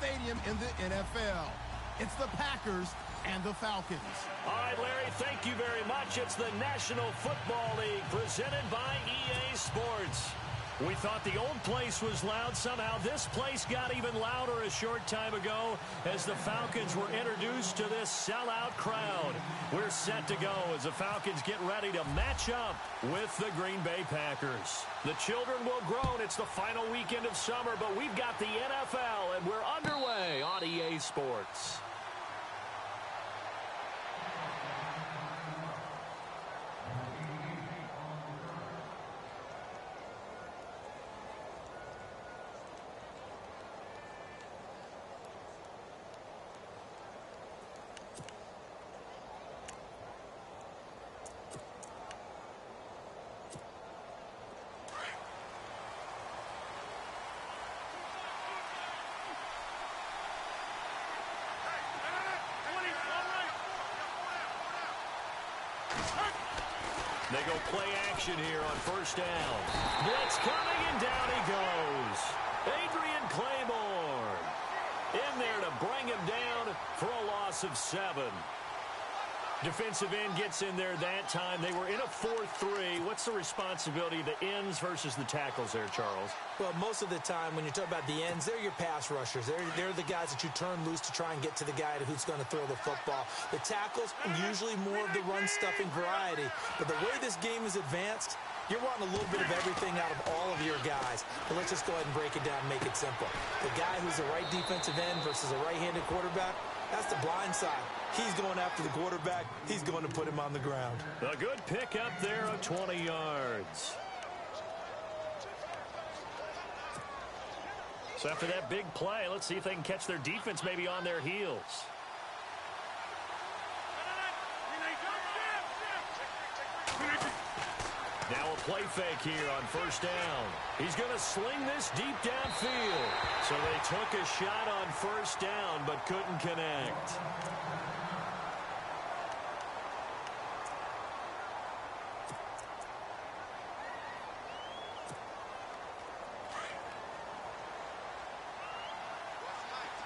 stadium in the NFL. It's the Packers and the Falcons. All right, Larry, thank you very much. It's the National Football League presented by EA Sports. We thought the old place was loud. Somehow this place got even louder a short time ago as the Falcons were introduced to this sellout crowd. We're set to go as the Falcons get ready to match up with the Green Bay Packers. The children will groan. It's the final weekend of summer, but we've got the NFL, and we're underway on EA Sports. They go play action here on first down. Blitz coming, and down he goes. Adrian Claymore in there to bring him down for a loss of 7. Defensive end gets in there that time. They were in a 4-3. What's the responsibility of the ends versus the tackles there, Charles? Well, most of the time when you talk about the ends, they're your pass rushers. They're the guys that you turn loose to try and get to the guy who's going to throw the football. The tackles, usually more of the run-stuffing variety. But the way this game is advanced, you're wanting a little bit of everything out of all of your guys. But let's just go ahead and break it down and make it simple. The guy who's the right defensive end versus a right-handed quarterback, that's the blind side. He's going after the quarterback. He's going to put him on the ground. A good pick up there of 20 yards. So after that big play, let's see if they can catch their defense maybe on their heels. Now a play fake here on first down. He's going to sling this deep downfield. So they took a shot on first down but couldn't connect.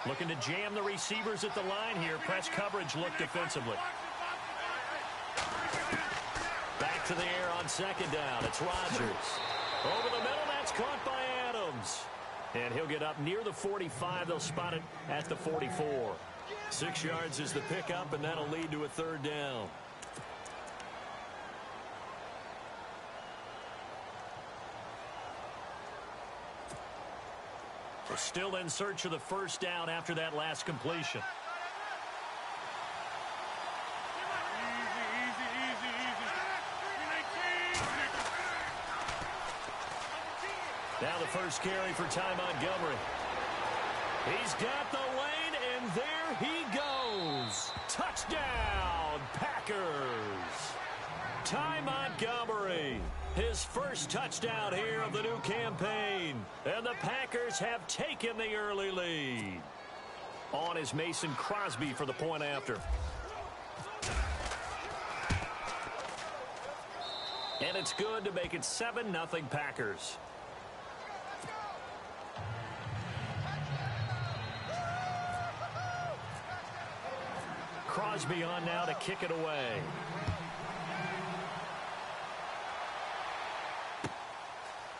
Looking to jam the receivers at the line here. Press coverage look defensively. Back to the air on second down. It's Rodgers. Over the middle, that's caught by Adams. And he'll get up near the 45. They'll spot it at the 44. 6 yards is the pickup, and that'll lead to a third down. We're still in search of the first down after that last completion. Now the first carry for Ty Montgomery. He's got the lane, and there he goes. Touchdown, Packers. Ty Montgomery, his first touchdown here of the new campaign. And the Packers have taken the early lead. On is Mason Crosby for the point after. And it's good to make it 7-0 Packers. Crosby on now to kick it away.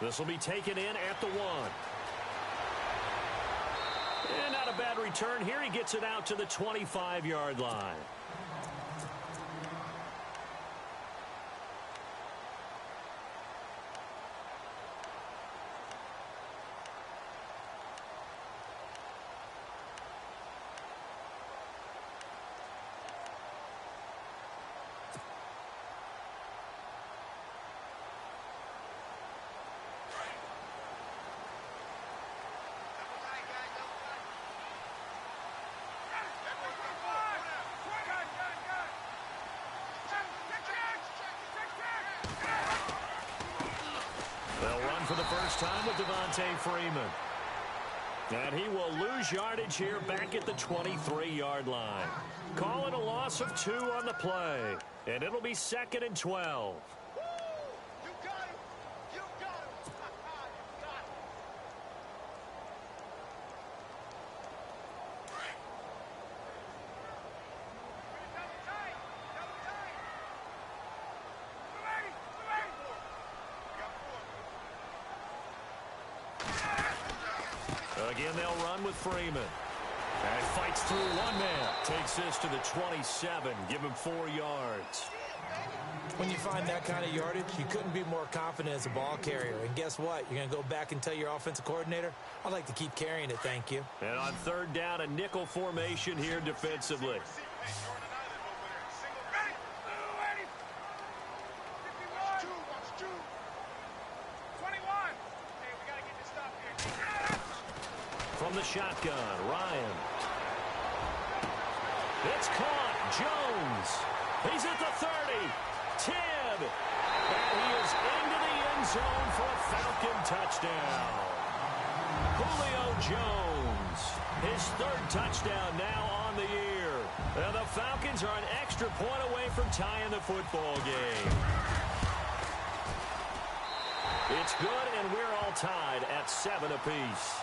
This will be taken in at the 1. And not a bad return here. He gets it out to the 25-yard line. For the first time with Devontae Freeman. And he will lose yardage here back at the 23-yard line. Calling a loss of 2 on the play. And it'll be 2nd and 12. Again, they'll run with Freeman. And fights through one man. Takes this to the 27. Give him 4 yards. When you find that kind of yardage, you couldn't be more confident as a ball carrier. And guess what? You're going to go back and tell your offensive coordinator, I'd like to keep carrying it, thank you. And on 3rd down, a nickel formation here defensively. From the shotgun, Ryan. It's caught. Jones. He's at the 30. Tibb. And he is into the end zone for a Falcon touchdown. Julio Jones. His 3rd touchdown now on the year. And the Falcons are an extra point away from tying the football game. It's good, and we're all tied at 7 apiece.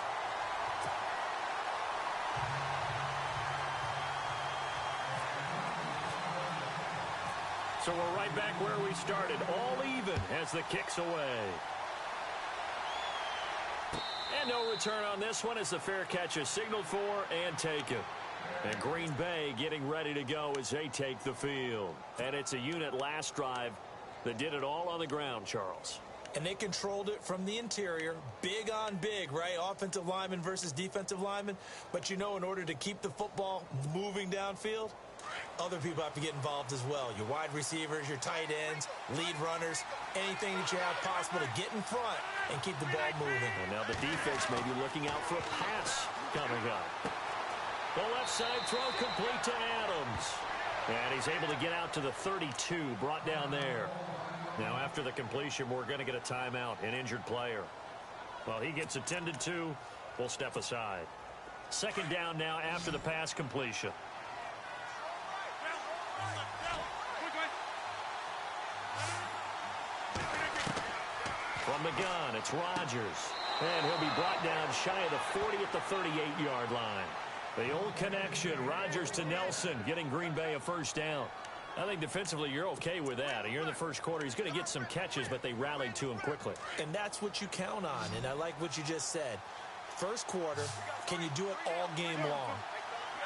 So we're right back where we started, all even as the kick's away. And no return on this one as the fair catch is signaled for and taken. And Green Bay getting ready to go as they take the field. And it's a unit last drive that did it all on the ground, Charles. And they controlled it from the interior, big on big, right? Offensive lineman versus defensive lineman. But, you know, in order to keep the football moving downfield, other people have to get involved as well. Your wide receivers, your tight ends, lead runners, anything that you have possible to get in front and keep the ball moving. And now the defense may be looking out for a pass coming up. The left side throw complete to Adams. And he's able to get out to the 32, brought down there. Now after the completion, we're going to get a timeout, an injured player. Well, he gets attended to. We'll step aside. 2nd down now after the pass completion. From the gun, it's Rodgers. And he'll be brought down shy of the 40 at the 38-yard line. The old connection, Rodgers to Nelson, getting Green Bay a 1st down. I think defensively you're okay with that. Here in the 1st quarter, he's going to get some catches, but they rallied to him quickly. And that's what you count on, and I like what you just said. 1st quarter, can you do it all game long?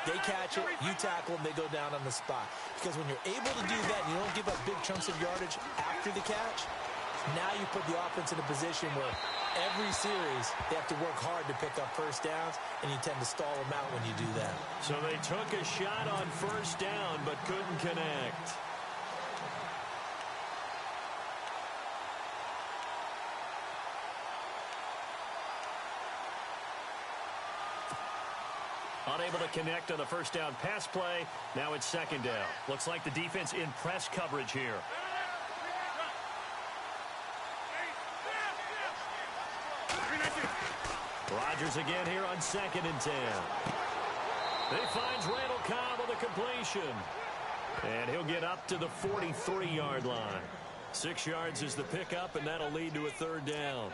They catch it, you tackle them, they go down on the spot. Because when you're able to do that and you don't give up big chunks of yardage after the catch, now you put the offense in a position where every series they have to work hard to pick up 1st downs, and you tend to stall them out when you do that. So they took a shot on 1st down but couldn't connect. Unable to connect on the 1st down pass play. Now it's 2nd down. Looks like the defense in press coverage here. Rodgers again here on 2nd and 10. He finds Randall Cobb on the completion. And he'll get up to the 43-yard line. 6 yards is the pickup, and that'll lead to a 3rd down.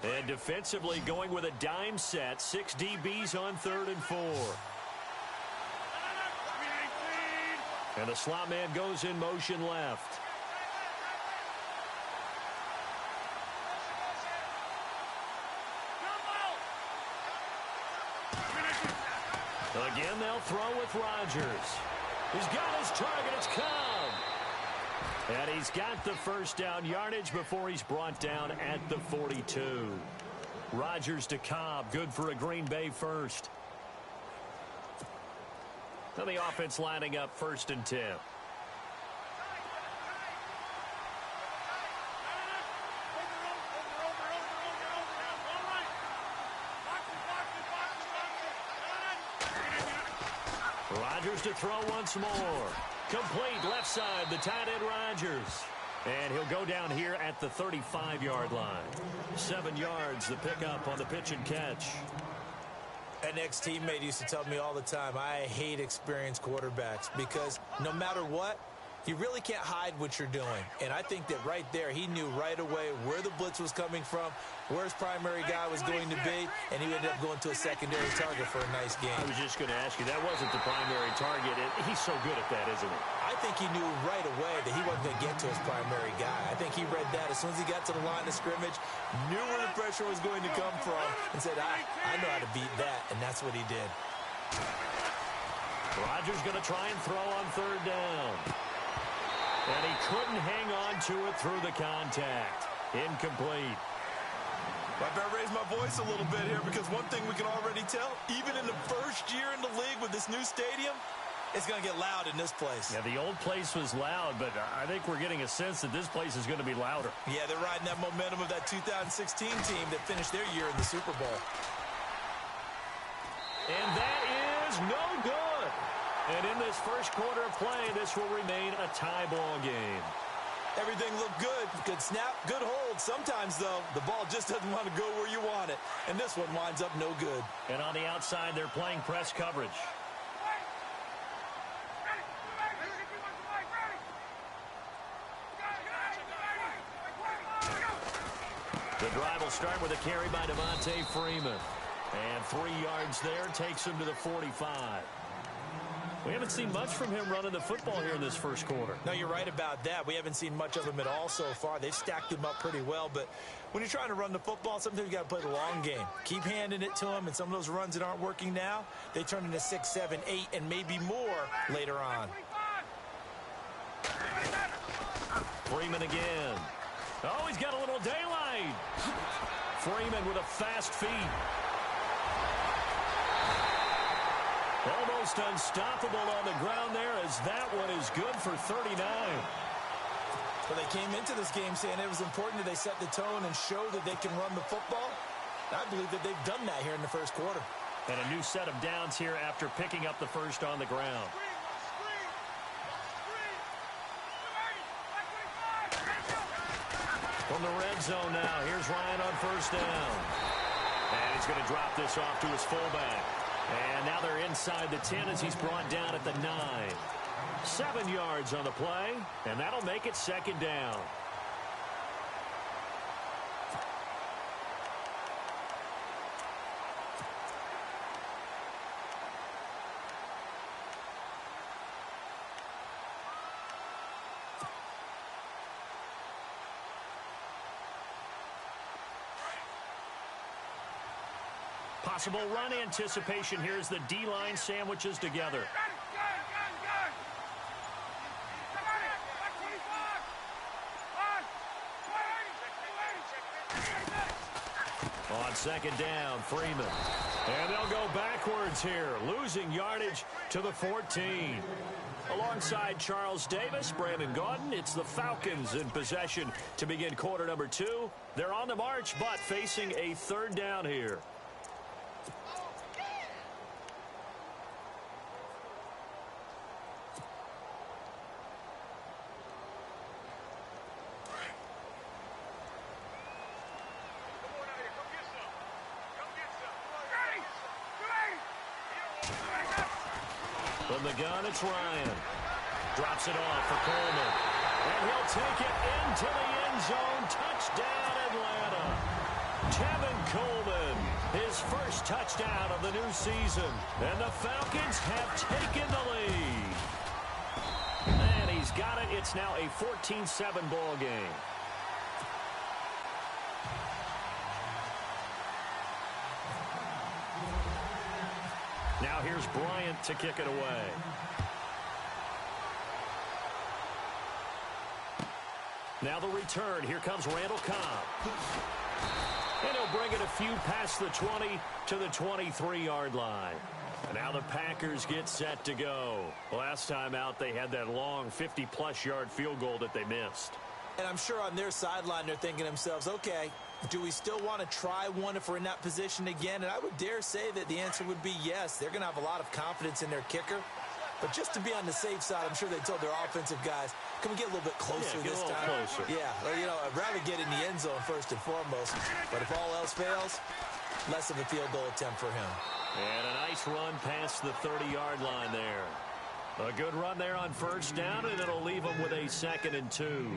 And defensively going with a dime set. 6 DBs on 3rd and 4. And the slot man goes in motion left. Again, they'll throw with Rodgers. He's got his target. It's Cobb. And he's got the 1st down yardage before he's brought down at the 42. Rodgers to Cobb. Good for a Green Bay 1st. Now the offense lining up 1st and 10. Rodgers to throw once more. Complete left side, the tight end Rodgers. And he'll go down here at the 35-yard line. 7 yards, the pickup on the pitch and catch. An ex-teammate used to tell me all the time, I hate experienced quarterbacks because no matter what, You really can't hide what you're doing. And I think that right there, he knew right away where the blitz was coming from, where his primary guy was going to be, and he ended up going to a secondary target for a nice game. I was just going to ask you, that wasn't the primary target. He's so good at that, isn't he? I think he knew right away that he wasn't going to get to his primary guy. I think he read that as soon as he got to the line of scrimmage, knew where the pressure was going to come from, and said, I know how to beat that, and that's what he did. Rodgers going to try and throw on third down. And he couldn't hang on to it through the contact. Incomplete. I better raise my voice a little bit here because one thing we can already tell, even in the first year in the league with this new stadium, it's going to get loud in this place. Yeah, the old place was loud, but I think we're getting a sense that this place is going to be louder. Yeah, they're riding that momentum of that 2016 team that finished their year in the Super Bowl. And that is no good. And in this first quarter of play, this will remain a tie ball game. Everything looked good. Good snap, good hold. Sometimes, though, the ball just doesn't want to go where you want it. And this one winds up no good. And on the outside, they're playing press coverage. The drive will start with a carry by Devontae Freeman. And 3 yards there takes him to the 45. We haven't seen much from him running the football here in this first quarter. No, you're right about that. We haven't seen much of him at all so far. They've stacked him up pretty well, but when you're trying to run the football, sometimes you got to play the long game. Keep handing it to him, and some of those runs that aren't working now, they turn into 6, 7, 8, and maybe more later on. Freeman again. Oh, he's got a little daylight. Freeman with a fast feet. Almost unstoppable on the ground there as that one is good for 39. Well, they came into this game saying it was important that they set the tone and show that they can run the football. I believe that they've done that here in the first quarter. And a new set of downs here after picking up the first on the ground. From the red zone now, here's Ryan on first down. And he's going to drop this off to his fullback. And now they're inside the 10 as he's brought down at the 9. 7 yards on the play, and that'll make it second down. Possible run anticipation here as the D-line sandwiches together. On second down, Freeman. And they'll go backwards here, losing yardage to the 14. Alongside Charles Davis, Brandon Gaudin, it's the Falcons in possession to begin quarter number 2. They're on the march, but facing a third down here. From the gun, it's Ryan. Drops it off for Coleman. And he'll take it into the end zone. Touchdown, Atlanta. Tevin Coleman, his first touchdown of the new season. And the Falcons have taken the lead. And he's got it. It's now a 14-7 ball game. Now here's Bryant to kick it away. Now the return. Here comes Randall Cobb. And he'll bring it a few past the 20 to the 23-yard line. And now the Packers get set to go. Last time out, they had that long 50-plus yard field goal that they missed. And I'm sure on their sideline, they're thinking to themselves, okay, do we still want to try one if we're in that position again? And I would dare say that the answer would be yes. They're going to have a lot of confidence in their kicker. But just to be on the safe side, I'm sure they told their offensive guys, can we get a little bit closer this time? Closer. Yeah, well, you know, I'd rather get in the end zone first and foremost. But if all else fails, less of a field goal attempt for him. And a nice run past the 30-yard line there. A good run there on first down, and it'll leave them with a 2nd and 2.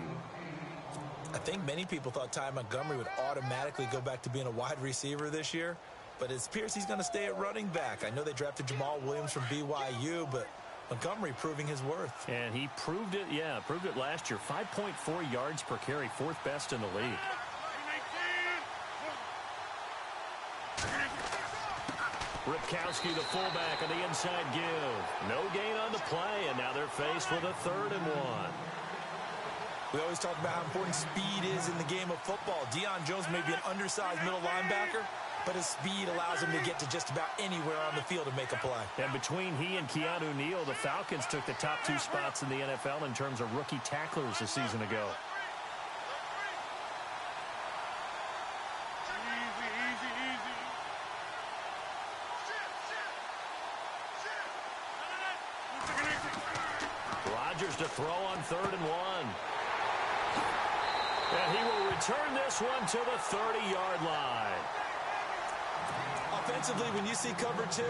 I think many people thought Ty Montgomery would automatically go back to being a wide receiver this year, but it appears he's going to stay at running back. I know they drafted Jamal Williams from BYU, but Montgomery proving his worth. And he proved it, proved it last year. 5.4 yards per carry, 4th best in the league. Ripkowski, the fullback, on the inside give. No gain on the play, and now they're faced with a 3rd and 1. We always talk about how important speed is in the game of football. Deion Jones may be an undersized middle linebacker, but his speed allows him to get to just about anywhere on the field to make a play. And between he and Keanu Neal, the Falcons took the top 2 spots in the NFL in terms of rookie tacklers a season ago. Rodgers to throw on 3rd and 1. And he will return this one to the 30-yard line. Offensively, when you see cover 2,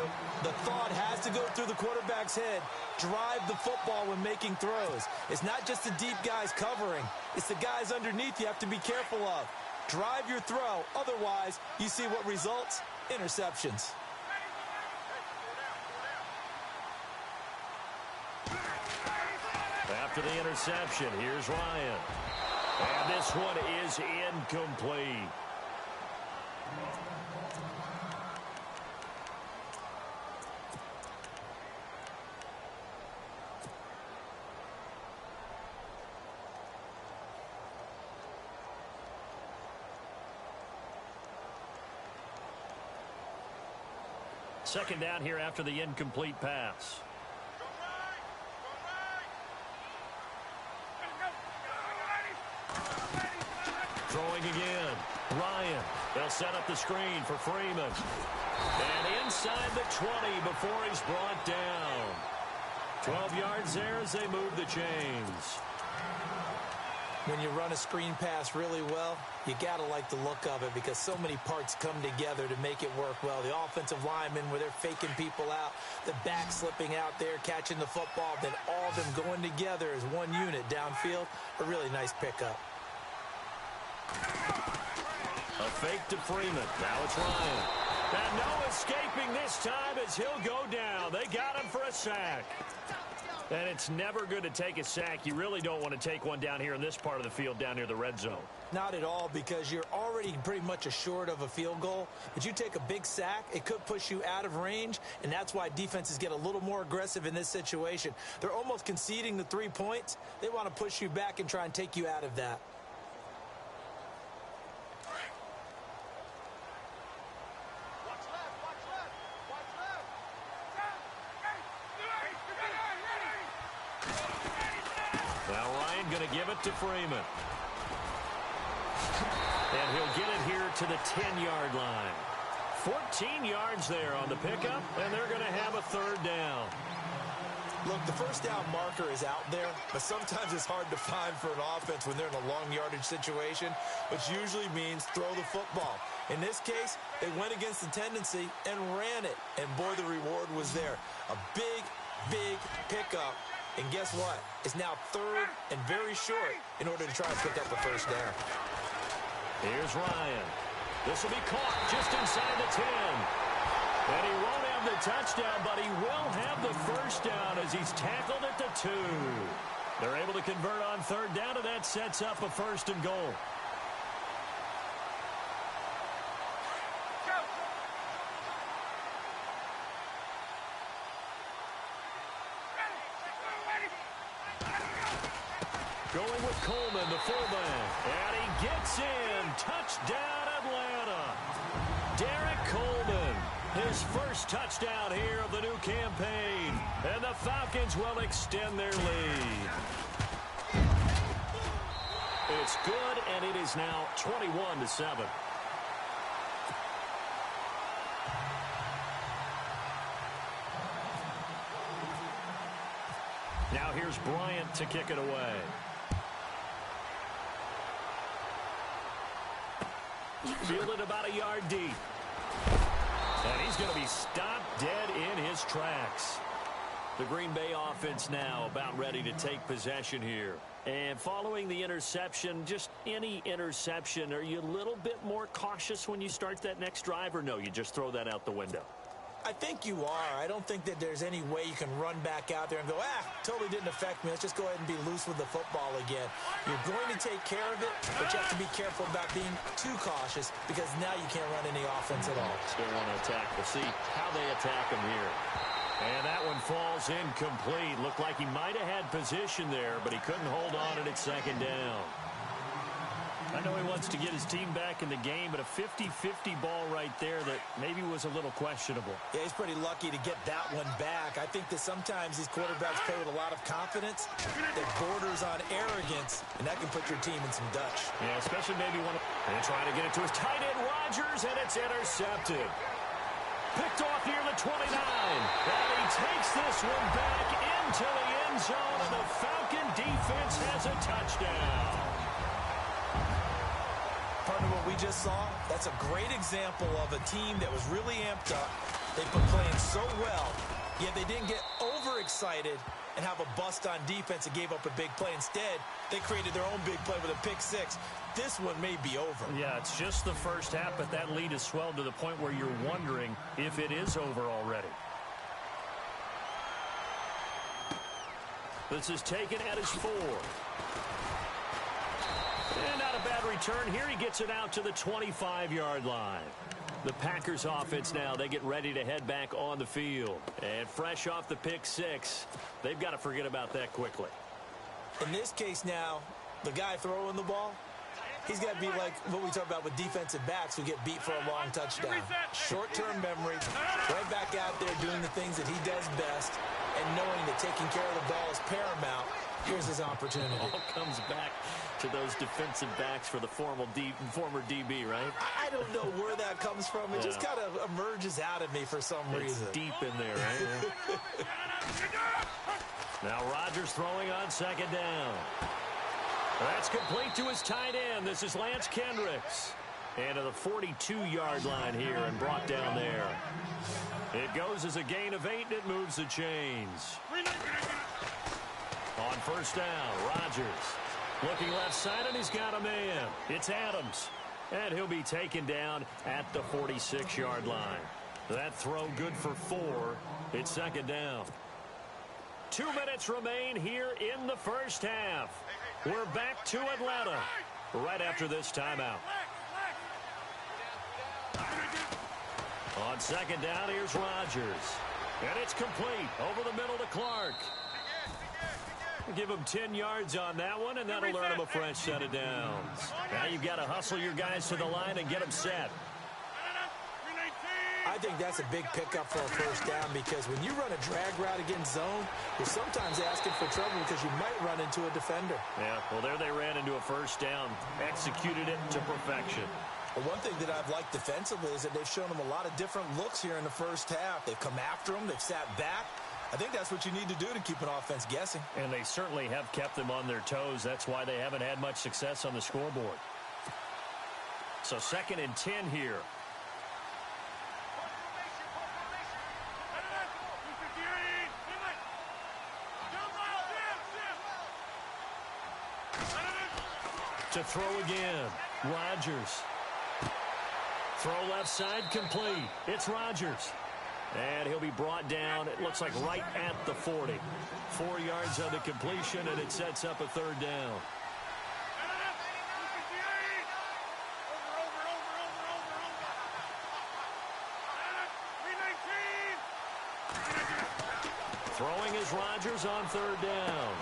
the thought has to go through the quarterback's head. Drive the football when making throws. It's not just the deep guys covering. It's the guys underneath you have to be careful of. Drive your throw. Otherwise, you see what results? Interceptions. After the interception, here's Ryan. And this one is incomplete. Second down here after the incomplete pass. Throwing again. Ryan. They'll set up the screen for Freeman. And inside the 20 before he's brought down. 12 yards there as they move the chains. When you run a screen pass really well, you got to like the look of it because so many parts come together to make it work well. The offensive linemen where they're faking people out, the back slipping out there, catching the football, then all of them going together as one unit downfield. A really nice pickup. A fake to Freeman. Now it's Ryan. And no escaping this time as he'll go down. They got him for a sack. And it's never good to take a sack. You really don't want to take one down here in this part of the field down near the red zone. Not at all, because you're already pretty much assured of a field goal. But you take a big sack, it could push you out of range, and that's why defenses get a little more aggressive in this situation. They're almost conceding the 3 points. They want to push you back and try and take you out of that. Going to give it to Freeman. And he'll get it here to the 10-yard line. 14 yards there on the pickup, and they're going to have a 3rd down. Look, the first down marker is out there, but sometimes it's hard to find for an offense when they're in a long yardage situation, which usually means throw the football. In this case, they went against the tendency and ran it, and boy, the reward was there. A big, big pickup. And guess what? It's now 3rd and very short in order to try and pick up the first down. Here's Ryan. This will be caught just inside the 10. And he won't have the touchdown, but he will have the first down as he's tackled at the 2. They're able to convert on 3rd down, and that sets up a 1st and goal. Going with Coleman, the fullback. And he gets in. Touchdown, Atlanta. Derek Coleman, his first touchdown here of the new campaign. And the Falcons will extend their lead. It's good, and it is now 21-7. Now here's Bryant to kick it away. Fielded about a yard deep. And he's going to be stopped dead in his tracks. The Green Bay offense now about ready to take possession here. And following the interception, just any interception, are you a little bit more cautious when you start that next drive, or no, you just throw that out the window? I think you are. I don't think that there's any way you can run back out there and go, totally didn't affect me. Let's just go ahead and be loose with the football again. You're going to take care of it, but you have to be careful about being too cautious because now you can't run any offense at all. Still want to attack. We'll see how they attack him here. And that one falls incomplete. Looked like he might have had position there, but he couldn't hold on at second down. I know he wants to get his team back in the game, but a 50-50 ball right there that maybe was a little questionable. Yeah, he's pretty lucky to get that one back. I think that sometimes these quarterbacks play with a lot of confidence that borders on arrogance, and that can put your team in some Dutch. Yeah, especially maybe one. And trying to get it to his tight end, Rodgers, and it's intercepted. Picked off near the 29. And he takes this one back into the end zone, and the Falcon defense has a touchdown. Partner, what we just saw, that's a great example of a team that was really amped up. They've been playing so well, yet they didn't get overexcited and have a bust on defense and gave up a big play. Instead, they created their own big play with a pick six. This one may be over. Yeah, it's just the first half, but that lead has swelled to the point where you're wondering if it is over already. This is taken at his 4. And not a bad return here. He gets it out to the 25-yard line. The Packers offense now, they get ready to head back on the field. And fresh off the pick six, they've got to forget about that quickly. In this case now, the guy throwing the ball, he's got to be like what we talk about with defensive backs who get beat for a long touchdown. Short-term memory, right back out there doing the things that he does best, and knowing that taking care of the ball is paramount. Here's his opportunity. It all comes back to those defensive backs for the former DB, right? I don't know where that comes from. It just kind of emerges out of me for some reason. It's deep in there, right? Now Rodgers throwing on second down. That's complete to his tight end. This is Lance Kendricks. And to the 42-yard line here and brought down there. It goes as a gain of 8, and it moves the chains. On first down, Rodgers looking left side, and he's got a man. It's Adams, and he'll be taken down at the 46-yard line. That throw good for 4. It's second down. 2 minutes remain here in the first half. We're back to Atlanta right after this timeout. On second down, here's Rodgers. And it's complete over the middle to Clark. Give him 10 yards on that one, and that'll earn him a fresh set of downs. Now you've got to hustle your guys to the line and get them set. I think that's a big pickup for a first down because when you run a drag route against zone, you're sometimes asking for trouble because you might run into a defender. Yeah, well, there they ran into a first down, executed it to perfection. Well, one thing that I've liked defensively is that they've shown them a lot of different looks here in the first half. They've come after them. They've sat back. I think that's what you need to do to keep an offense guessing. And they certainly have kept them on their toes. That's why they haven't had much success on the scoreboard. So second and 10 here. To throw again, Rodgers. Throw left side complete. It's Rodgers. And he'll be brought down, it looks like right at the 40. 4 yards on the completion, and it sets up a third down. Throwing is Rodgers on third down.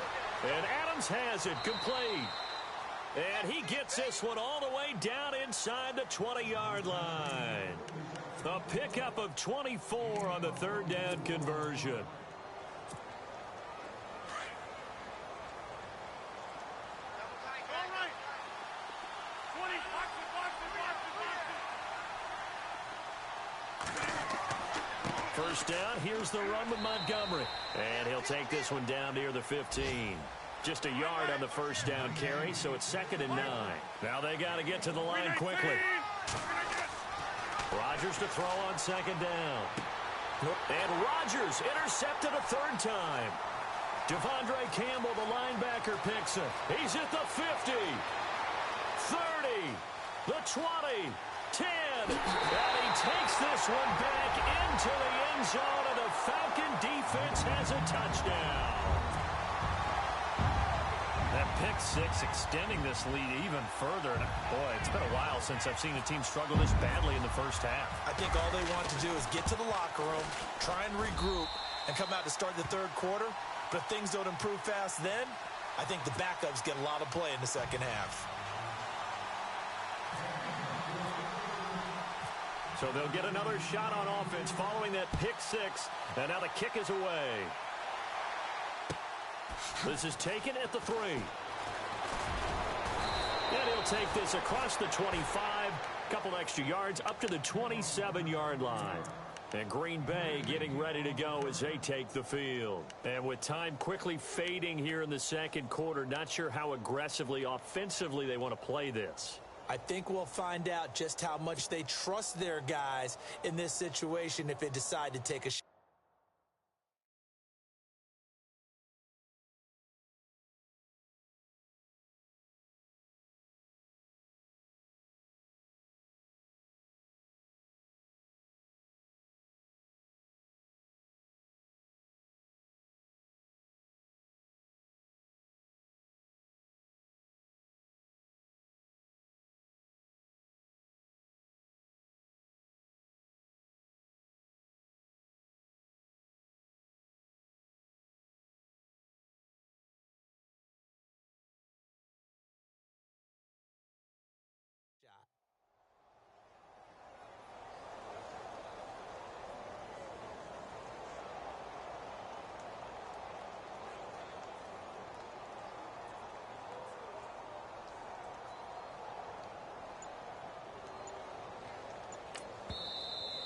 And Adams has it complete. And he gets this one all the way down inside the 20-yard line. A pickup of 24 on the third down conversion. First down, here's the run with Montgomery. And he'll take this one down near the 15. Just a yard on the first down carry, so it's second and 9. Now they got to get to the line quickly. Rodgers to throw on second down. And Rodgers intercepted a third time. Devondre Campbell, the linebacker, picks it. He's at the 50, 30, the 20, 10. And he takes this one back into the end zone, and the Falcon defense has a touchdown. That pick six extending this lead even further. And boy, it's been a while since I've seen a team struggle this badly in the first half. I think all they want to do is get to the locker room, try and regroup, and come out to start the third quarter. But if things don't improve fast then, I think the backups get a lot of play in the second half. So they'll get another shot on offense following that pick six. And now the kick is away. This is taken at the 3. And he'll take this across the 25. Couple extra yards up to the 27-yard line. And Green Bay getting ready to go as they take the field. And with time quickly fading here in the second quarter, not sure how aggressively, offensively they want to play this. I think we'll find out just how much they trust their guys in this situation if they decide to take a shot.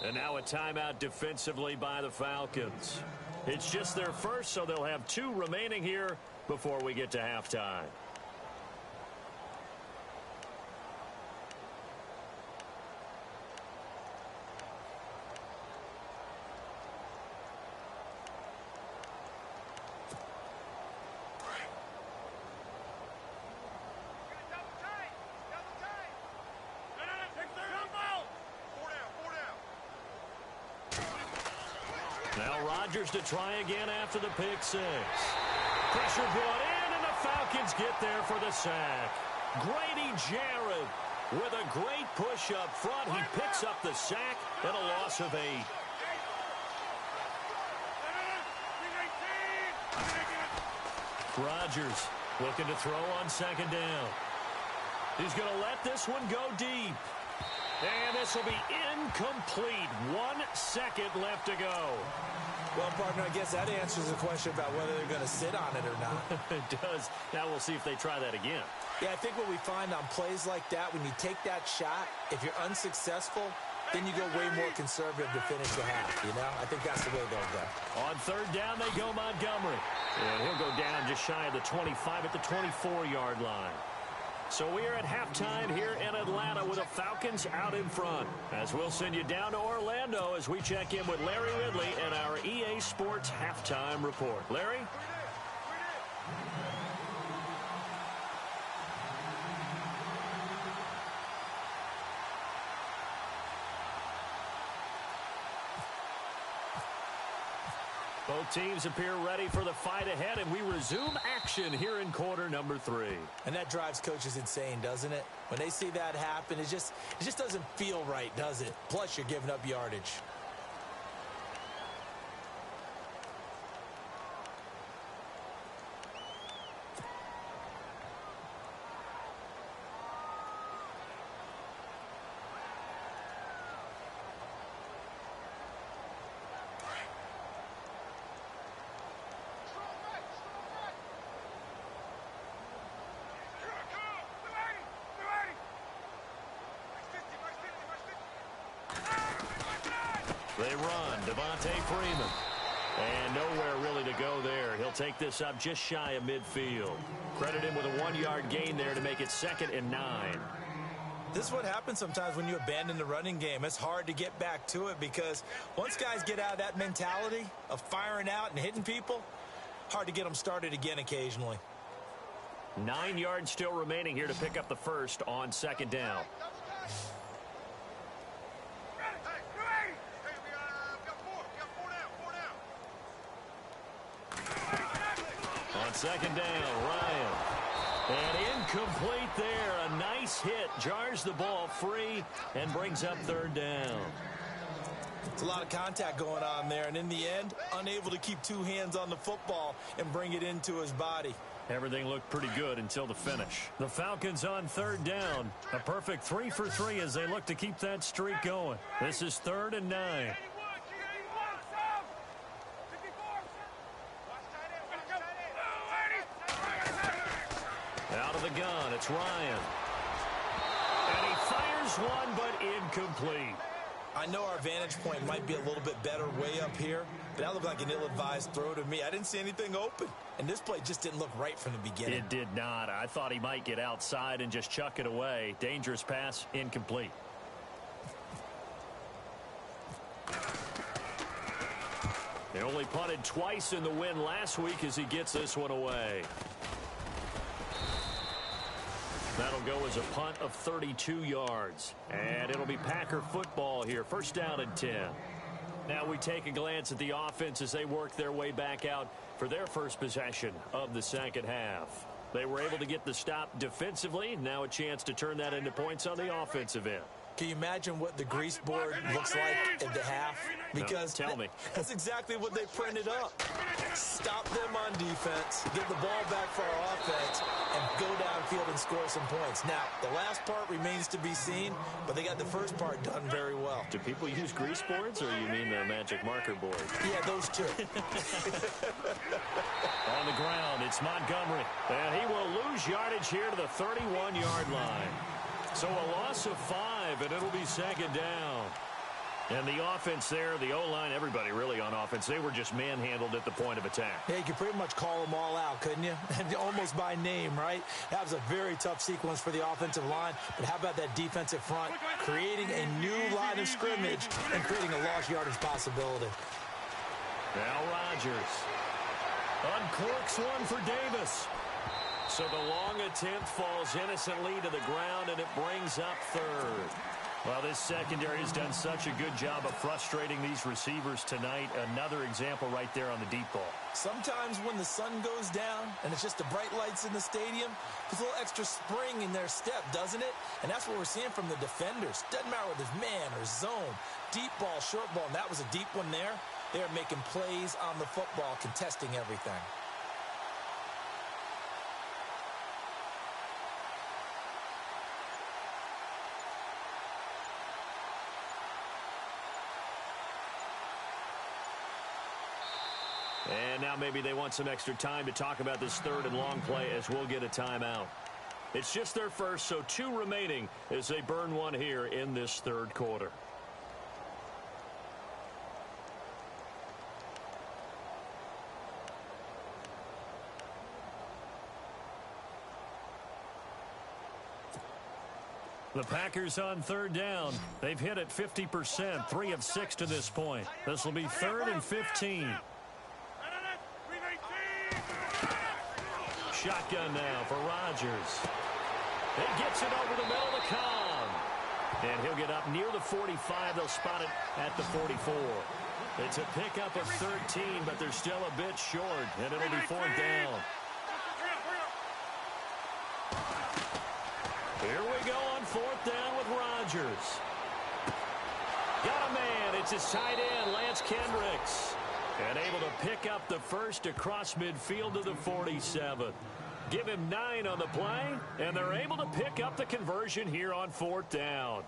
And now a timeout defensively by the Falcons. It's just their first, so they'll have 2 remaining here before we get to halftime. Now Rodgers to try again after the pick six. Pressure brought in, and the Falcons get there for the sack. Grady Jarrett with a great push up front. He picks up the sack and a loss of 8. Rodgers looking to throw on second down. He's going to let this one go deep. And this will be incomplete. 1 second left to go. Well, partner, I guess that answers the question about whether they're going to sit on it or not. It does. Now we'll see if they try that again. Yeah, I think what we find on plays like that, when you take that shot, if you're unsuccessful, then you go way more conservative to finish the half, you know? I think that's the way they'll go. On third down, they go Montgomery. And he'll go down just shy of the 25 at the 24-yard line. So we are at halftime here in Atlanta with the Falcons out in front. As we'll send you down to Orlando as we check in with Larry Ridley and our EA Sports Halftime Report. Larry? Both teams appear ready for the fight ahead, and we resume action here in quarter number 3. And that drives coaches insane, doesn't it? When they see that happen, it just doesn't feel right, does it? Plus, you're giving up yardage. They run, Devontae Freeman. And nowhere really to go there. He'll take this up just shy of midfield. Credit him with a 1-yard gain there to make it 2nd and 9. This is what happens sometimes when you abandon the running game. It's hard to get back to it because once guys get out of that mentality of firing out and hitting people, hard to get them started again occasionally. 9 yards still remaining here to pick up the first on second down. On second down, Ryan. And incomplete there. A nice hit. Jars the ball free and brings up third down. It's a lot of contact going on there. And in the end, unable to keep two hands on the football and bring it into his body. Everything looked pretty good until the finish. The Falcons on third down. A perfect 3 for 3 as they look to keep that streak going. This is 3rd and 9. Out of the gun, it's Ryan. And he fires one, but incomplete. I know our vantage point might be a little bit better way up here, but that looked like an ill-advised throw to me. I didn't see anything open, and this play just didn't look right from the beginning. It did not. I thought he might get outside and just chuck it away. Dangerous pass, incomplete. They only punted twice in the win last week as he gets this one away. That'll go as a punt of 32 yards. And it'll be Packer football here. First down and 10. Now we take a glance at the offense as they work their way back out for their first possession of the second half. They were able to get the stop defensively. Now a chance to turn that into points on the offensive end. Can you imagine what the grease board looks like at the half? Because no, tell me. That's exactly what they printed up. Stop them on defense, get the ball back for our offense, and go downfield and score some points. Now, the last part remains to be seen, but they got the first part done very well. Do people use grease boards, or you mean the magic marker board? Yeah, those two. On the ground, it's Montgomery. And he will lose yardage here to the 31-yard line. So a loss of 5, and it'll be second down. And the offense there, the O-line, everybody really on offense, they were just manhandled at the point of attack. Yeah, you could pretty much call them all out, couldn't you? Almost by name, right? That was a very tough sequence for the offensive line. But how about that defensive front creating a new line of scrimmage and creating a lost yardage possibility? Now Rodgers uncorks one for Davis. So the long attempt falls innocently to the ground, and it brings up third. Well, this secondary has done such a good job of frustrating these receivers tonight. Another example right there on the deep ball. Sometimes when the sun goes down and it's just the bright lights in the stadium, there's a little extra spring in their step, doesn't it? And that's what we're seeing from the defenders. Doesn't matter whether it's man or zone, deep ball, short ball, and that was a deep one there. They're making plays on the football, contesting everything. And now maybe they want some extra time to talk about this third and long play as we'll get a timeout. It's just their first, so 2 remaining as they burn one here in this third quarter. The Packers on third down. They've hit it 50%, 3 of 6 to this point. This will be 3rd and 15. Shotgun now for Rodgers. He gets it over the middle to Cobb. And he'll get up near the 45. They'll spot it at the 44. It's a pickup of 13, but they're still a bit short, and it'll be 4th down. Here we go on 4th down with Rodgers. Got a man. It's his tight end, Lance Kendricks. And able to pick up the first across midfield to the 47. Give him 9 on the play, and they're able to pick up the conversion here on 4th down.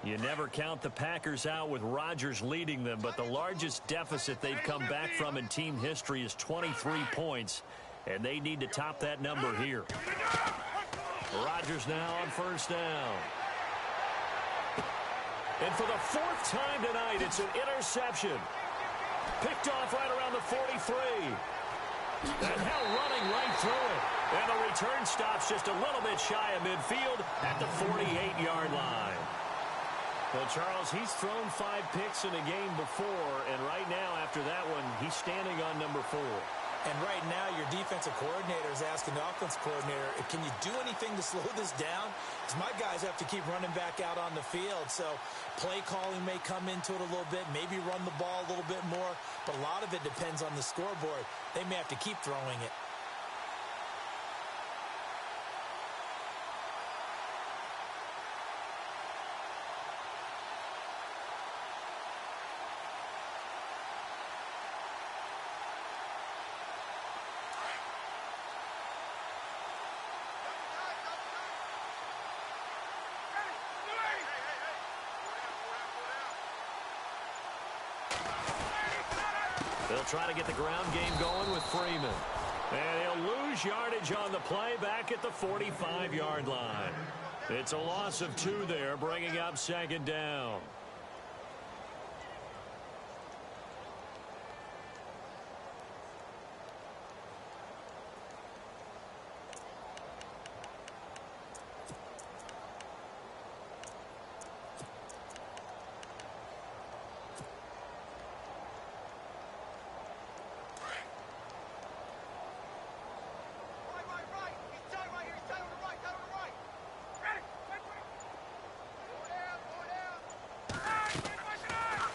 You never count the Packers out with Rodgers leading them, but the largest deficit they've come back from in team history is 23 points, and they need to top that number here. Rodgers now on first down. And for the fourth time tonight, it's an interception. Picked off right around the 43. And now running right through it. And the return stops just a little bit shy of midfield at the 48-yard line. Well, Charles, he's thrown 5 picks in a game before, and right now, after that one, he's standing on number 4. And right now, your defensive coordinator is asking the offensive coordinator, can you do anything to slow this down? Because my guys have to keep running back out on the field. So play calling may come into it a little bit, maybe run the ball a little bit more, but a lot of it depends on the scoreboard. They may have to keep throwing it. They'll try to get the ground game going with Freeman. And he'll lose yardage on the play back at the 45-yard line. It's a loss of 2 there, bringing up second down.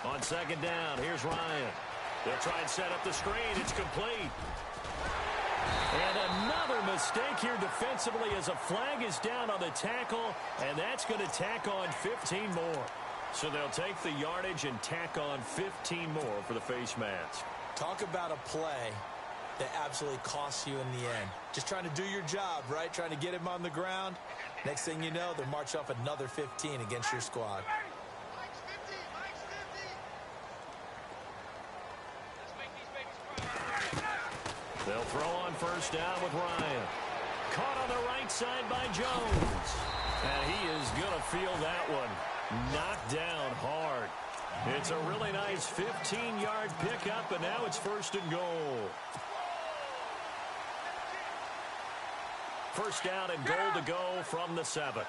On second down, here's Ryan. They'll try and set up the screen. It's complete. And another mistake here defensively as a flag is down on the tackle, and that's going to tack on 15 more. So they'll take the yardage and tack on 15 more for the face mask. Talk about a play that absolutely costs you in the end. Just trying to do your job, right? Trying to get him on the ground. Next thing you know, they'll march off another 15 against your squad. They'll throw on first down with Ryan. Caught on the right side by Jones. And he is going to feel that one. Knocked down hard. It's a really nice 15-yard pickup, and now it's first and goal. First down and goal to go from the 7.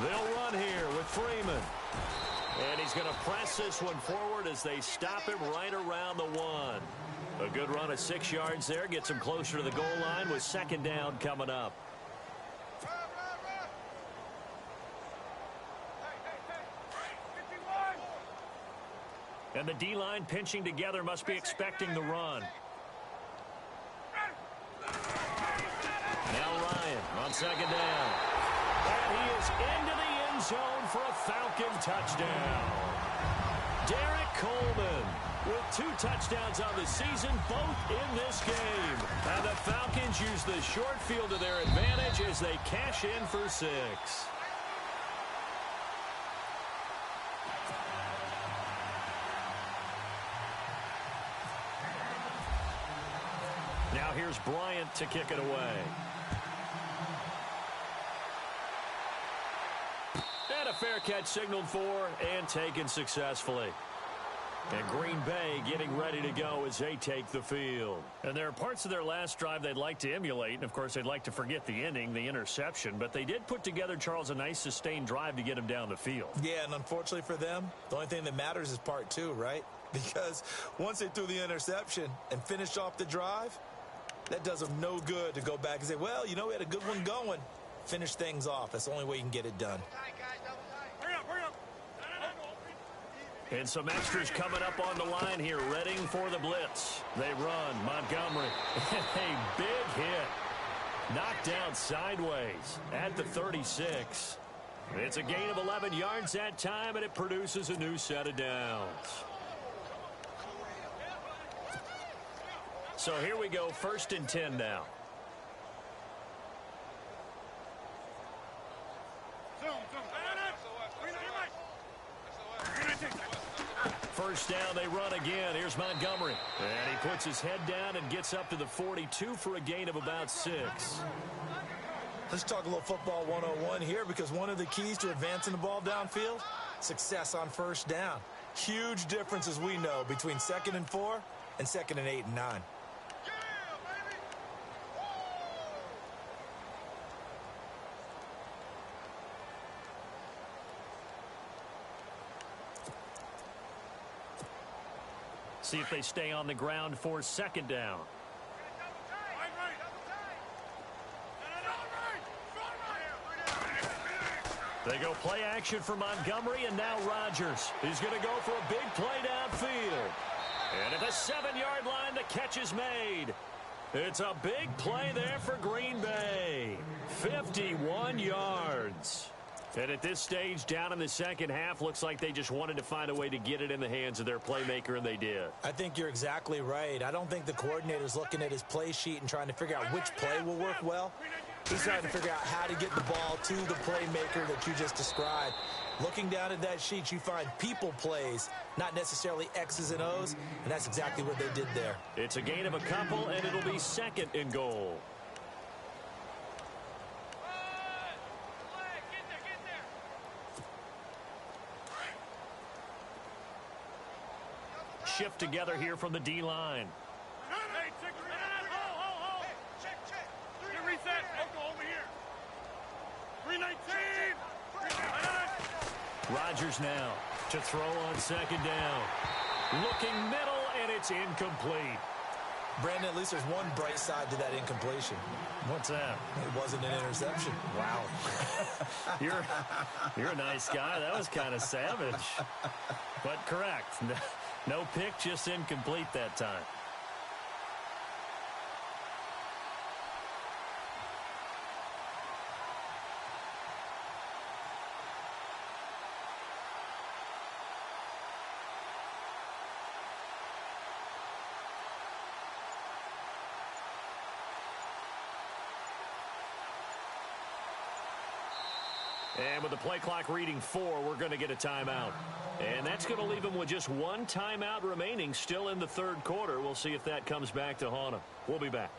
They'll run here with Freeman. And he's going to press this one forward as they stop him right around the 1. A good run of 6 yards there. Gets him closer to the goal line with second down coming up. And the D-line pinching together must be expecting the run. Now Ryan on second down. And he is into the end zone for a Falcon touchdown. Derek Coleman with 2 touchdowns on the season, both in this game. And the Falcons use the short field to their advantage as they cash in for 6. Now here's Bryant to kick it away. And a fair catch signaled for and taken successfully. And Green Bay getting ready to go as they take the field. And there are parts of their last drive they'd like to emulate. And, of course, they'd like to forget the ending, the interception. But they did put together, Charles, a nice sustained drive to get them down the field. Yeah, and unfortunately for them, the only thing that matters is part 2, right? Because once they threw the interception and finished off the drive, that does them no good to go back and say, well, you know, we had a good one going. Finish things off. That's the only way you can get it done. And some extras coming up on the line here, readying for the blitz. They run. Montgomery. A big hit. Knocked down sideways at the 36. It's a gain of 11 yards that time, and it produces a new set of downs. So here we go, 1st and 10 now. First down, they run again. Here's Montgomery. And he puts his head down and gets up to the 42 for a gain of about 6. Let's talk a little football 101 here, because one of the keys to advancing the ball downfield, success on first down. Huge difference, as we know, between 2nd and 4 and 2nd and 8 and 9. See if they stay on the ground for 2nd down. They go play action for Montgomery, and now Rodgers. He's going to go for a big play downfield. And at the 7-yard line, the catch is made. It's a big play there for Green Bay. 51 yards. And at this stage, down in the second half, looks like they just wanted to find a way to get it in the hands of their playmaker, and they did. I think you're exactly right. I don't think the coordinator's looking at his play sheet and trying to figure out which play will work well. He's trying to figure out how to get the ball to the playmaker that you just described. Looking down at that sheet, you find people plays, not necessarily X's and O's, and that's exactly what they did there. It's a gain of a couple, and it'll be 2nd and goal. Shift together here from the D-line. Rodgers now to throw on 2nd down. Looking middle, and it's incomplete. Brandon, at least there's one bright side to that incompletion. What's that? It wasn't an interception. Wow. You're a nice guy. That was kind of savage. But correct. No pick, just incomplete that time. And with the play clock reading 4, we're going to get a timeout. And that's going to leave them with just one timeout remaining still in the 3rd quarter. We'll see if that comes back to haunt them. We'll be back.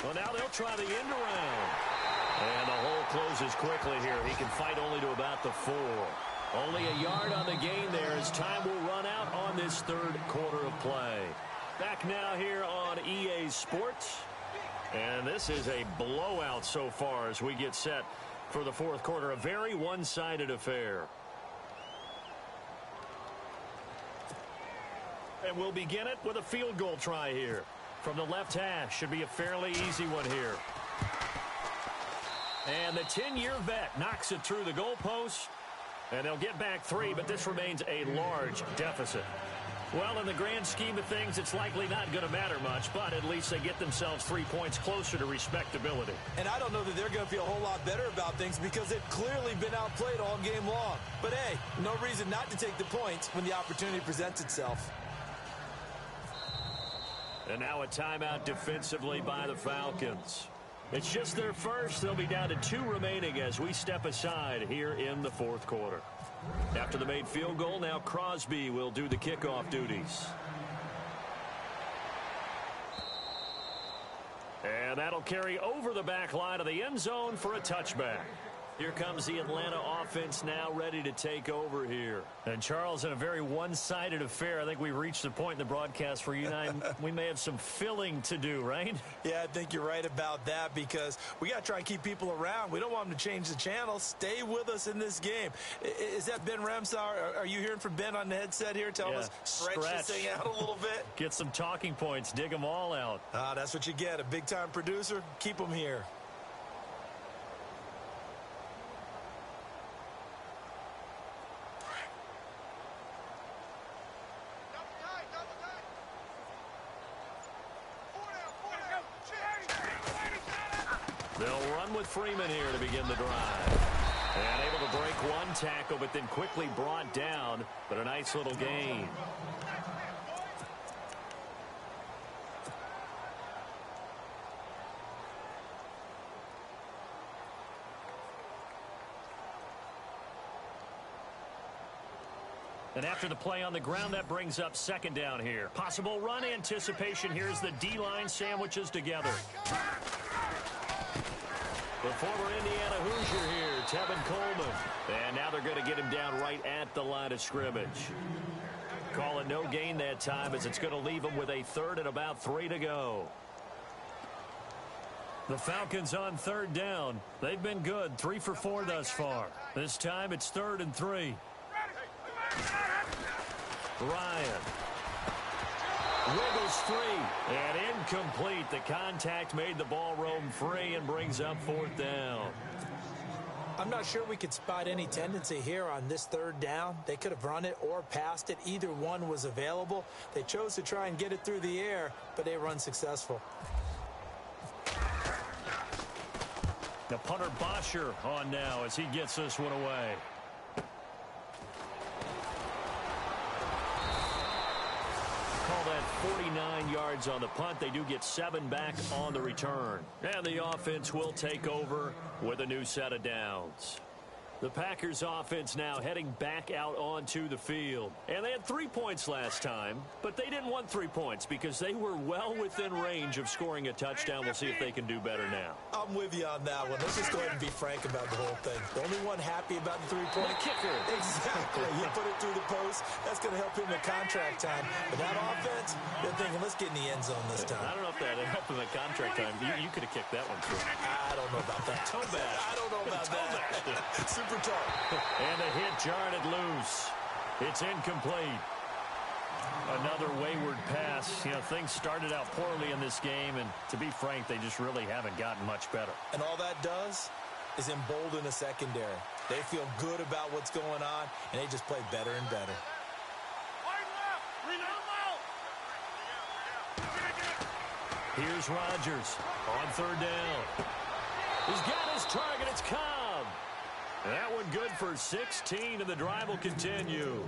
Well, now they'll try the end around. And the hole closes quickly here. He can fight only to about the 4. Only a yard on the gain there as time will run out on this 3rd quarter of play. Back now here on EA Sports. And this is a blowout so far as we get set for the 4th quarter. A very one-sided affair. And we'll begin it with a field goal try here. From the left hash, should be a fairly easy one here. And the 10-year vet knocks it through the goalpost. And they'll get back 3, but this remains a large deficit. Well, in the grand scheme of things, it's likely not going to matter much, but at least they get themselves 3 points closer to respectability. And I don't know that they're going to feel a whole lot better about things because they've clearly been outplayed all game long. But, hey, no reason not to take the points when the opportunity presents itself. And now a timeout defensively by the Falcons. It's just their first. They'll be down to 2 remaining as we step aside here in the 4th quarter. After the made field goal, now Crosby will do the kickoff duties. And that'll carry over the back line of the end zone for a touchback. Here comes the Atlanta offense now ready to take over here. And, Charles, in a very one-sided affair, I think we've reached the point in the broadcast where you and I, we may have some filling to do, right? Yeah, I think you're right about that because we got to try and keep people around. We don't want them to change the channel. Stay with us in this game. Is that Ben Remsauer? Are you hearing from Ben on the headset here telling us stretch this thing out a little bit? Get some talking points. Dig them all out. That's what you get. A big-time producer. Keep them here. They'll run with Freeman here to begin the drive. And able to break one tackle, but then quickly brought down. But a nice little gain. And after the play on the ground, that brings up second down here. Possible run anticipation. Here's the D-line sandwiches together. The former Indiana Hoosier here, Tevin Coleman. And now they're going to get him down right at the line of scrimmage. Call it no gain that time as it's going to leave him with a third and about 3 to go. The Falcons on third down. They've been good, 3 for 4 thus far. This time it's 3rd and 3. Ryan. Wiggles 3. And incomplete. The contact made the ball roam free and brings up 4th down. I'm not sure we could spot any tendency here on this 3rd down. They could have run it or passed it. Either one was available. They chose to try and get it through the air, but they were unsuccessful. The punter Bosher on now as he gets this one away. Call that 49 yards on the punt. They do get 7 back on the return. And the offense will take over with a new set of downs. The Packers offense now heading back out onto the field. And they had 3 points last time, but they didn't want 3 points because they were well within range of scoring a touchdown. We'll see if they can do better now. I'm with you on that one. Let's just go ahead and be frank about the whole thing. The only one happy about the 3-point kicker. Exactly. You put it through the post. That's going to help him in contract time. But that offense, they're thinking, let's get in the end zone this time. I don't know if that helped him in contract time. You could have kicked that one through. I don't know about that. Toe bash. I don't know about that. Super tough. And the hit jarred it loose. It's incomplete. Another wayward pass. You know, things started out poorly in this game, and to be frank, they just really haven't gotten much better. And all that does is embolden the secondary. They feel good about what's going on, and they just play better and better. Here's Rodgers on 3rd down. He's got his target. It's Cobb. That one good for 16, and the drive will continue.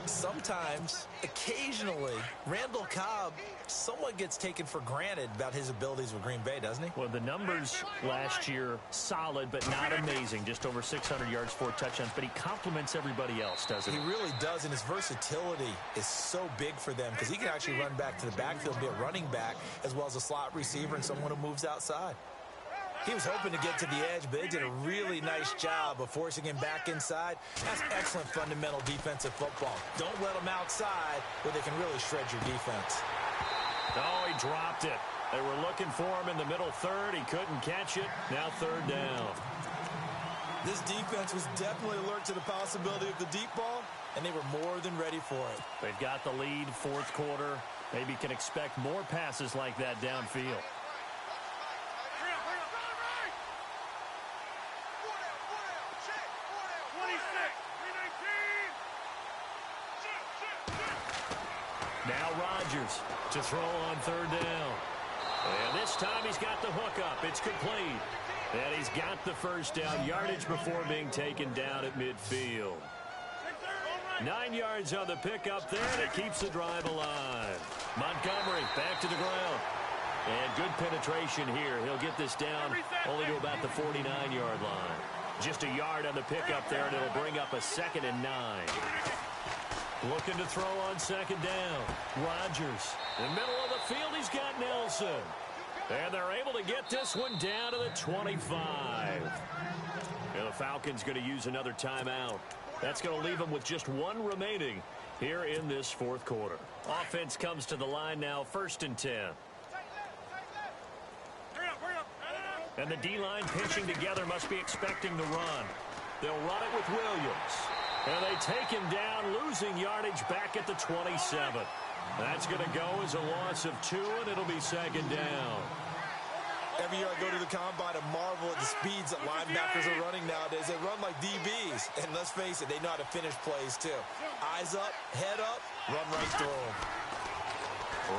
Sometimes, occasionally, Randall Cobb somewhat gets taken for granted about his abilities with Green Bay, doesn't he? Well, the numbers last year, solid but not amazing. Just over 600 yards, 4 touchdowns. But he complements everybody else, doesn't he? He really does, and his versatility is so big for them because he can actually run back to the backfield and be a running back as well as a slot receiver and someone who moves outside. He was hoping to get to the edge, but they did a really nice job of forcing him back inside. That's excellent fundamental defensive football. Don't let them outside where they can really shred your defense. Oh, he dropped it. They were looking for him in the middle third. He couldn't catch it. Now 3rd down. This defense was definitely alert to the possibility of the deep ball, and they were more than ready for it. They've got the lead, 4th quarter. Maybe can expect more passes like that downfield. Now Rodgers to throw on 3rd down. And this time he's got the hook up. It's complete. And he's got the 1st down yardage before being taken down at midfield. 9 yards on the pickup there, and it keeps the drive alive. Montgomery back to the ground. And good penetration here. He'll get this down only to about the 49-yard line. Just a yard on the pickup there, and it'll bring up a 2nd and 9. Looking to throw on 2nd down. Rodgers. In the middle of the field, he's got Nelson. And they're able to get this one down to the 25. And the Falcons going to use another timeout. That's going to leave them with just 1 remaining here in this 4th quarter. Offense comes to the line now, 1st and 10. And the D-line pinching together must be expecting the run. They'll run it with Williams. And they take him down, losing yardage back at the 27. That's going to go as a loss of 2, and it'll be 2nd down. Every year I go to the combine and marvel at the speeds that linebackers are running nowadays. They run like DBs. And let's face it, they know how to finish plays too. Eyes up, head up, run right through them.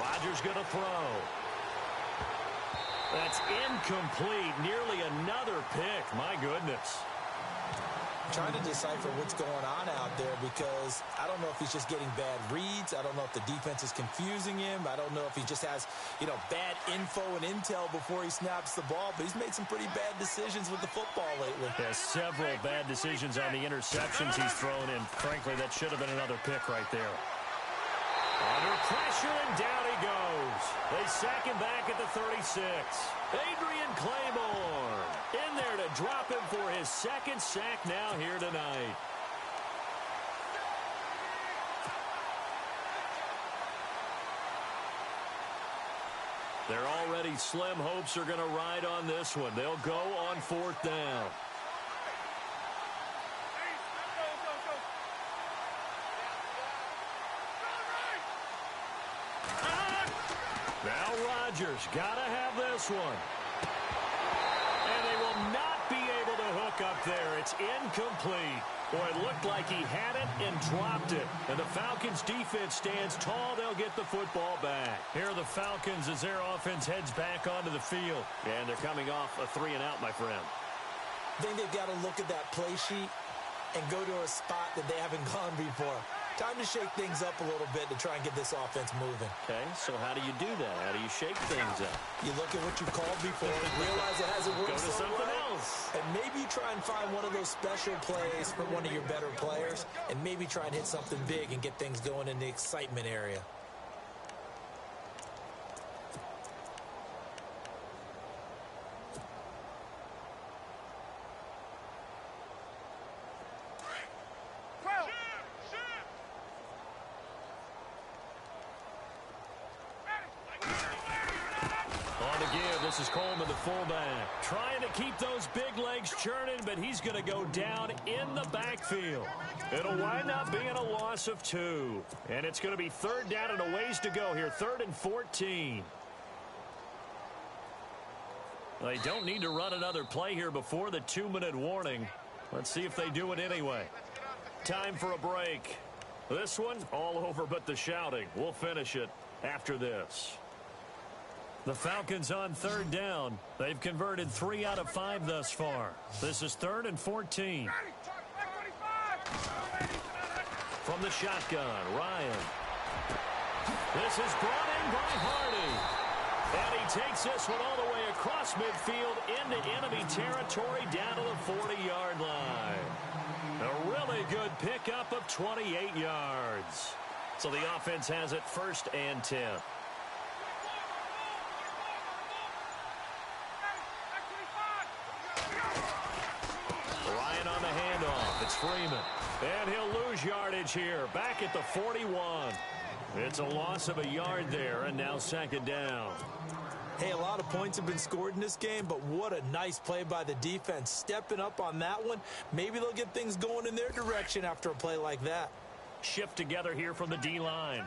Rodgers going to throw. That's incomplete. Nearly another pick. My goodness. Trying to decipher what's going on out there because I don't know if he's just getting bad reads. I don't know if the defense is confusing him. I don't know if he just has, bad info and intel before he snaps the ball. But he's made some pretty bad decisions with the football lately. Yeah, several bad decisions on the interceptions he's thrown in. Frankly, that should have been another pick right there. Under pressure, and down he goes. They sack him back at the 36. Adrian Claymore in there to drop him for his second sack now here tonight. Their already slim hopes are going to ride on this one. They'll go on 4th down. Now Rodgers got to have this one. And they will not be able to hook up there. It's incomplete. Boy, it looked like he had it and dropped it. And the Falcons defense stands tall. They'll get the football back. Here are the Falcons as their offense heads back onto the field. And they're coming off a 3-and-out, my friend. I think they've got to look at that play sheet and go to a spot that they haven't gone before. Time to shake things up a little bit to try and get this offense moving. Okay, so how do you do that? How do you shake things up? You look at what you've called before, realize it hasn't worked Go to so something well, else. and maybe try and find one of those special plays for one of your better players, and maybe try and hit something big and get things going in the excitement area. This is Coleman, the fullback, trying to keep those big legs churning, but he's going to go down in the backfield. It'll wind up being a loss of 2. And it's going to be 3rd down and a ways to go here, 3rd and 14. They don't need to run another play here before the 2-minute warning. Let's see if they do it anyway. Time for a break. This one, all over but the shouting. We'll finish it after this. The Falcons on 3rd down. They've converted 3 out of 5 thus far. This is 3rd and 14. From the shotgun, Ryan. This is brought in by Hardy. And he takes this one all the way across midfield into enemy territory down to the 40-yard line. A really good pickup of 28 yards. So the offense has it 1st and 10. On the handoff, it's Freeman. And he'll lose yardage here, back at the 41. It's a loss of a yard there, and now 2nd down. Hey, a lot of points have been scored in this game, but what a nice play by the defense. Stepping up on that one, maybe they'll get things going in their direction after a play like that. Shift together here from the D-line.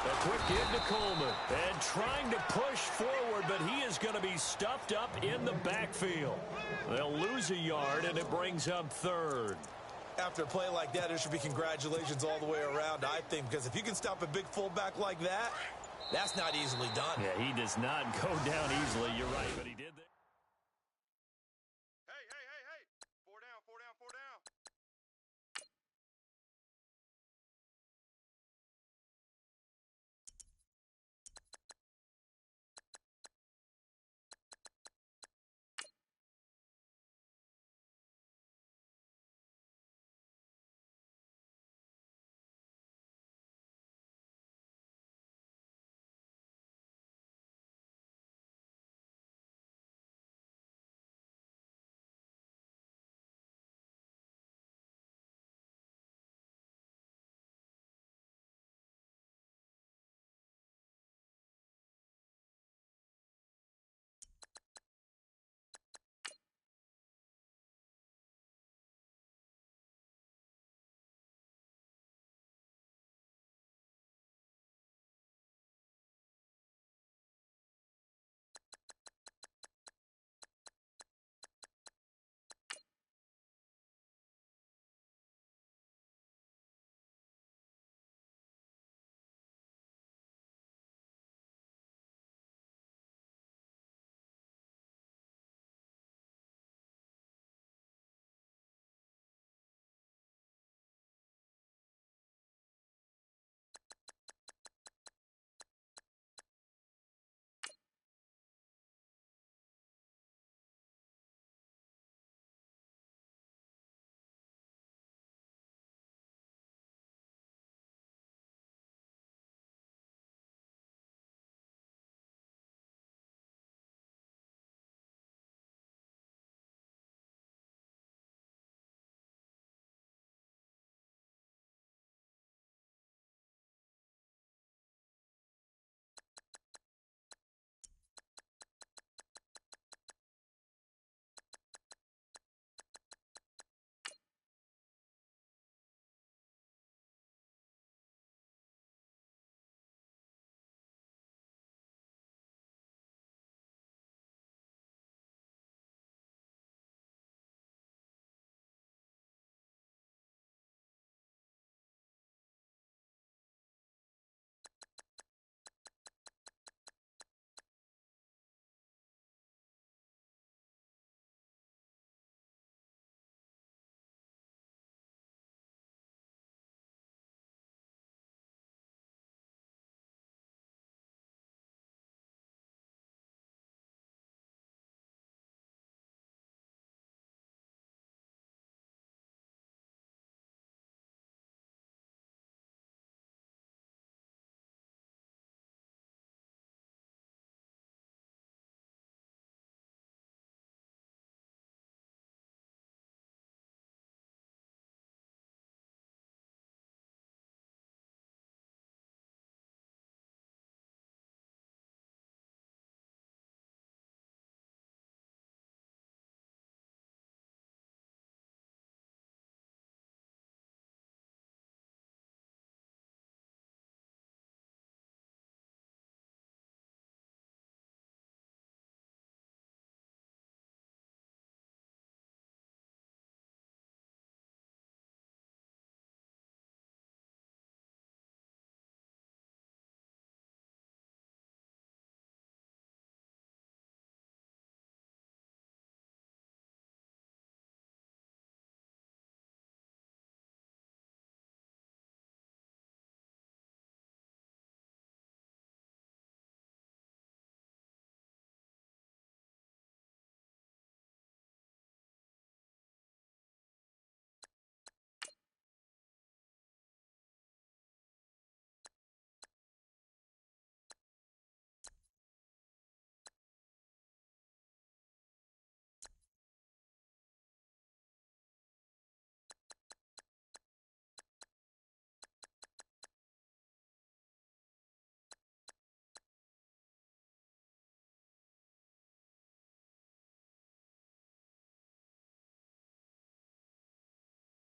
A quick give to Coleman. And trying to push forward, but he is going to be stuffed up in the backfield. They'll lose a yard, and it brings up 3rd. After a play like that, there should be congratulations all the way around, I think, because if you can stop a big fullback like that, that's not easily done. Yeah, he does not go down easily. You're right, but he did that.